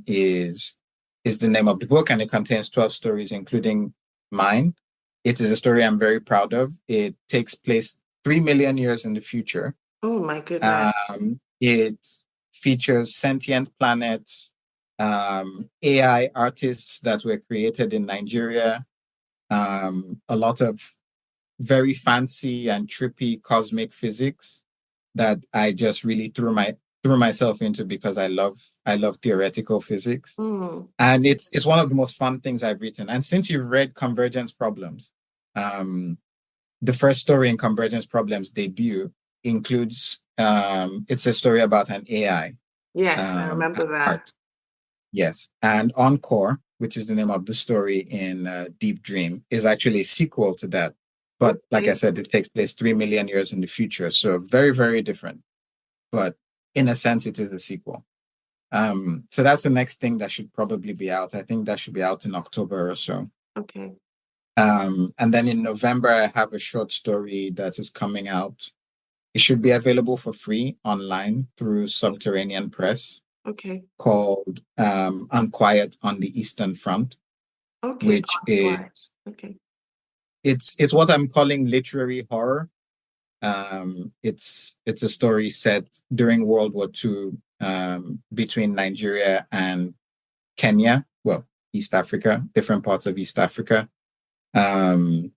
is the name of the book, and it contains 12 stories, including mine. It is a story I'm very proud of. It takes place 3 million years in the future. Oh my goodness. It features sentient planets, AI artists that were created in Nigeria, a lot of very fancy and trippy cosmic physics that I just really threw myself into because I love theoretical physics. And it's one of the most fun things I've written. And since you've read Convergence Problems, the first story in Convergence Problems debut includes it's a story about an AI. Yes, I remember that. Art. Yes. And Encore, which is the name of the story in Deep Dream, is actually a sequel to that. But like I said, it takes place 3 million years in the future. So very, very different. But in a sense, it is a sequel. So that's the next thing that should probably be out. I think that should be out in October or so. Okay. And then in November, I have a short story that is coming out. It should be available for free online through Subterranean Press. Okay. Called Unquiet on the Eastern Front, which is it's what I'm calling literary horror. It's a story set during World War II, between Nigeria and Kenya, well, East Africa, different parts of East Africa. And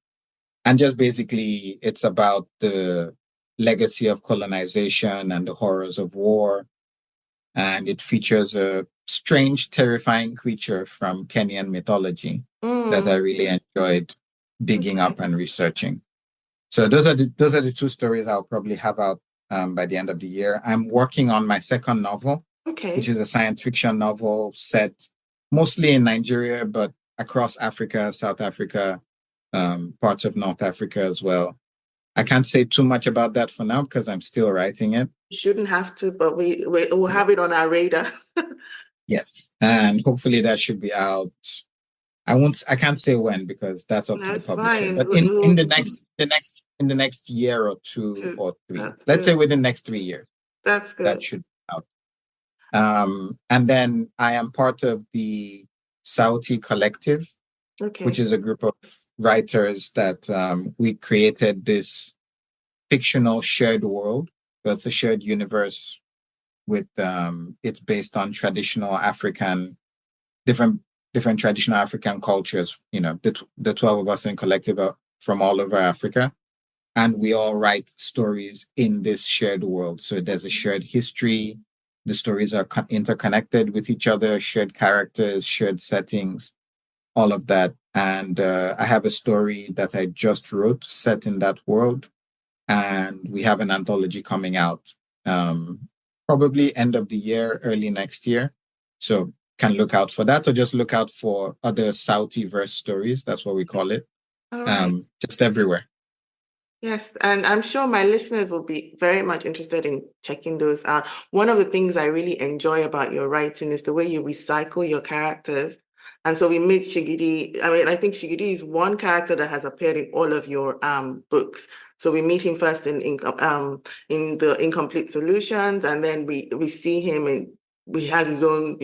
just basically, it's about the legacy of colonization and the horrors of war. And it features a strange, terrifying creature from Kenyan mythology that I really enjoyed digging up and researching. So those are the two stories I'll probably have out by the end of the year. I'm working on my second novel, which is a science fiction novel set mostly in Nigeria, but across Africa, South Africa, parts of North Africa as well. I can't say too much about that for now because I'm still writing it. You shouldn't have to, but we'll have it on our radar. Yes, and hopefully that should be out. I can't say when because that's up to the publisher. But in the next year or two or three, let's say within the next 3 years, that's good. that should be out. And then I am part of the Sauti Collective, which is a group of writers that we created this fictional shared world. So it's a shared universe with it's based on traditional African, different traditional African cultures. You know, the 12 of us in collective are from all over Africa, and we all write stories in this shared world. So there's a shared history. The stories are interconnected with each other, shared characters, shared settings, all of that. And I have a story that I just wrote set in that world. And we have an anthology coming out probably end of the year, early next year. So can look out for that, or just look out for other Sauti-verse stories. That's what we call it. Just everywhere. Yes, and I'm sure my listeners will be very much interested in checking those out. One of the things I really enjoy about your writing is the way you recycle your characters. And so we meet Shigidi. I mean, I think Shigidi is one character that has appeared in all of your books. So we meet him first in the Incomplete Solutions, and then we see him and he has his own,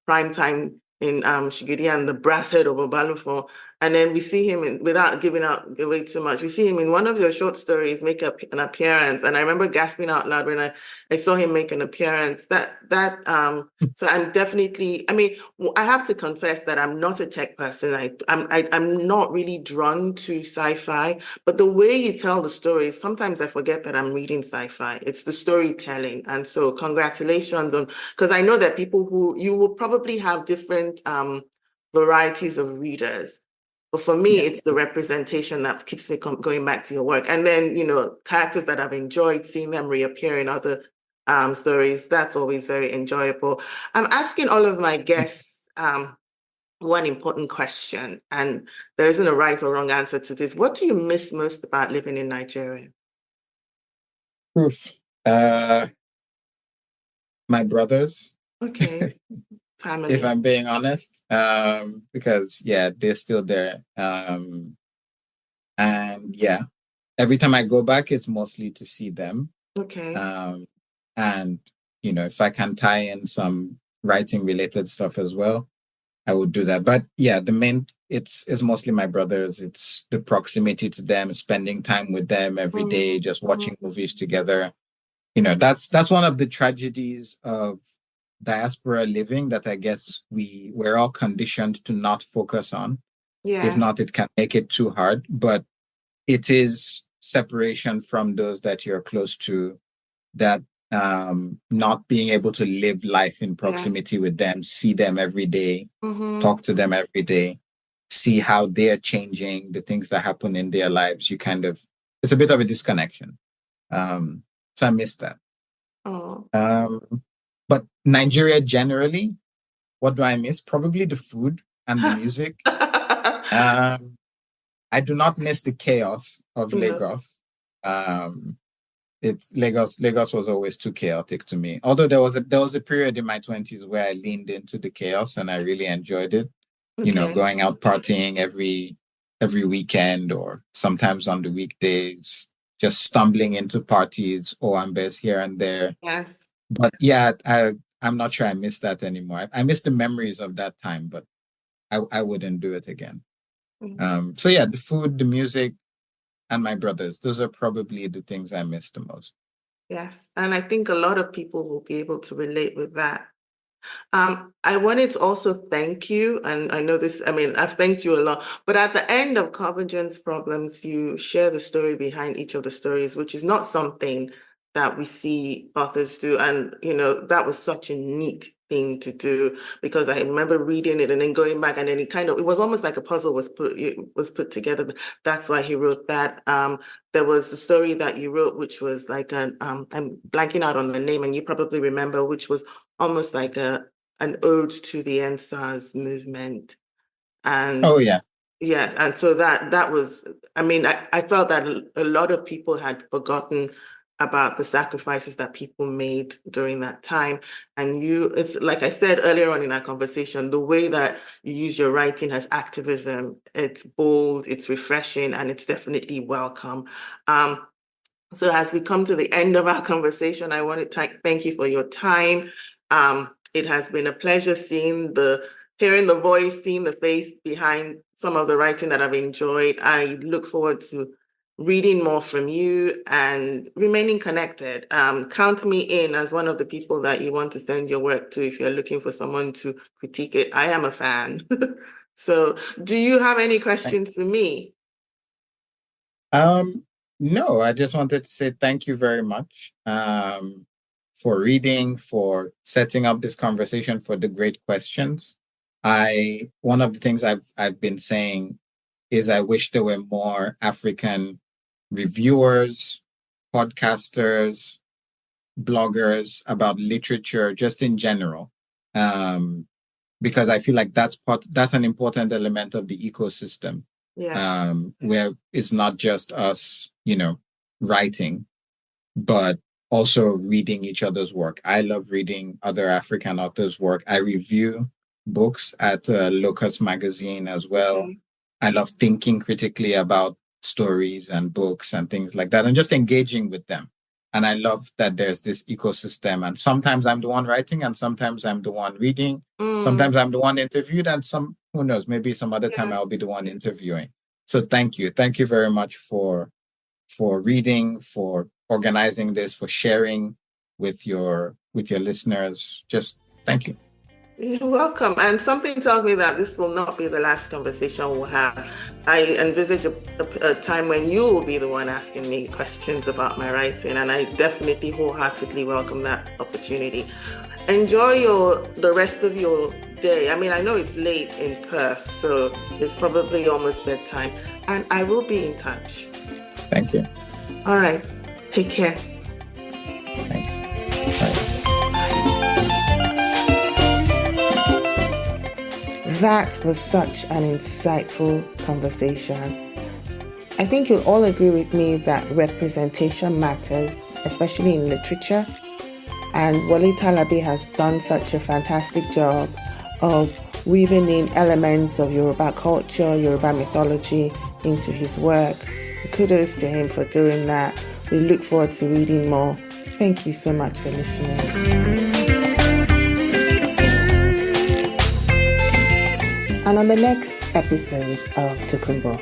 prime time in Shigidi and the Brass Head of Obalufon. And then we see him, without giving away too much, we see him in one of your short stories make an appearance. And I remember gasping out loud when I saw him make an appearance. So I'm definitely, I mean, I have to confess that I'm not a tech person. I'm not really drawn to sci-fi, but the way you tell the stories, sometimes I forget that I'm reading sci-fi. It's the storytelling. And so congratulations because I know that you will probably have different varieties of readers. But for me, it's the representation that keeps me going back to your work. And then, characters that I've enjoyed, seeing them reappear in other stories, that's always very enjoyable. I'm asking all of my guests one important question, and there isn't a right or wrong answer to this. What do you miss most about living in Nigeria? My brothers. Okay. Family. If I'm being honest, because they're still there. And every time I go back, it's mostly to see them. Okay. And if I can tie in some writing related stuff as well, I would do that. But the main it's mostly my brothers. It's the proximity to them, spending time with them every day, just watching movies together. That's one of the tragedies of diaspora living that I guess we're all conditioned to not focus on. If not, it can make it too hard. But it is separation from those that you're close to, that not being able to live life in proximity with them, see them every day, talk to them every day, see how they're changing, the things that happen in their lives. It's a bit of a disconnection. So I miss that. But Nigeria generally, what do I miss? Probably the food and the music. I do not miss the chaos of Lagos. Lagos was always too chaotic to me. Although there was a period in my 20s where I leaned into the chaos and I really enjoyed it. Going out partying every weekend or sometimes on the weekdays, just stumbling into parties or Owambes here and there. Yes. But I'm not sure I miss that anymore. I miss the memories of that time, but I wouldn't do it again. So yeah, the food, the music, and my brothers, those are probably the things I miss the most. Yes, and I think a lot of people will be able to relate with that. I wanted to also thank you, and I know this, I mean, I've thanked you a lot, but at the end of Convergence Problems, you share the story behind each of the stories, which is not something that we see authors do. And, that was such a neat thing to do, because I remember reading it and then going back, and then it was almost like a puzzle was put together. That's why he wrote that. There was the story that you wrote, which was like I'm blanking out on the name, and you probably remember, which was almost like an ode to the NSAS movement. And oh yeah. Yeah, and so that was, I mean, I felt that a lot of people had forgotten about the sacrifices that people made during that time. And it's like I said earlier on in our conversation, the way that you use your writing as activism, it's bold, it's refreshing, and it's definitely welcome. So as we come to the end of our conversation, I want to thank you for your time. It has been a pleasure hearing the voice, seeing the face behind some of the writing that I've enjoyed. I look forward to reading more from you and remaining connected. Count me in as one of the people that you want to send your work to if you're looking for someone to critique it. I am a fan. So do you have any questions for me? No, I just wanted to say thank you very much for reading, for setting up this conversation, for the great questions. One of the things I've been saying is I wish there were more African reviewers, podcasters, bloggers about literature, just in general. Because I feel like that's an important element of the ecosystem. Yes. Where it's not just us, writing, but also reading each other's work. I love reading other African authors' work. I review books at Locus Magazine as well. Okay. I love thinking critically about stories and books and things like that, and just engaging with them. And I love that there's this ecosystem. And sometimes I'm the one writing, and sometimes I'm the one reading. Sometimes I'm the one interviewed, and who knows, maybe some other time I'll be the one interviewing. So thank you. Thank you very much for reading, for organizing this, for sharing with your listeners. Just thank you. You're welcome. And something tells me that this will not be the last conversation we'll have. I envisage a time when you will be the one asking me questions about my writing, and I definitely wholeheartedly welcome that opportunity. Enjoy the rest of your day. I mean, I know it's late in Perth, so it's probably almost bedtime, and I will be in touch. Thank you. All right. Take care. Thanks. Bye. That was such an insightful conversation. I think you'll all agree with me that representation matters, especially in literature. And Wole Talabi has done such a fantastic job of weaving in elements of Yoruba culture, Yoruba mythology into his work. Kudos to him for doing that. We look forward to reading more. Thank you so much for listening. And on the next episode of Tokunbo.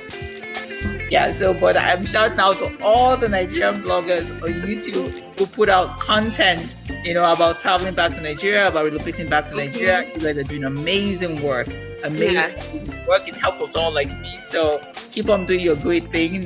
Yeah, but I'm shouting out to all the Nigerian bloggers on YouTube who put out content, about traveling back to Nigeria, about relocating back to Nigeria. You guys are doing amazing work. Amazing work. It helps us all like me. So keep on doing your great thing. And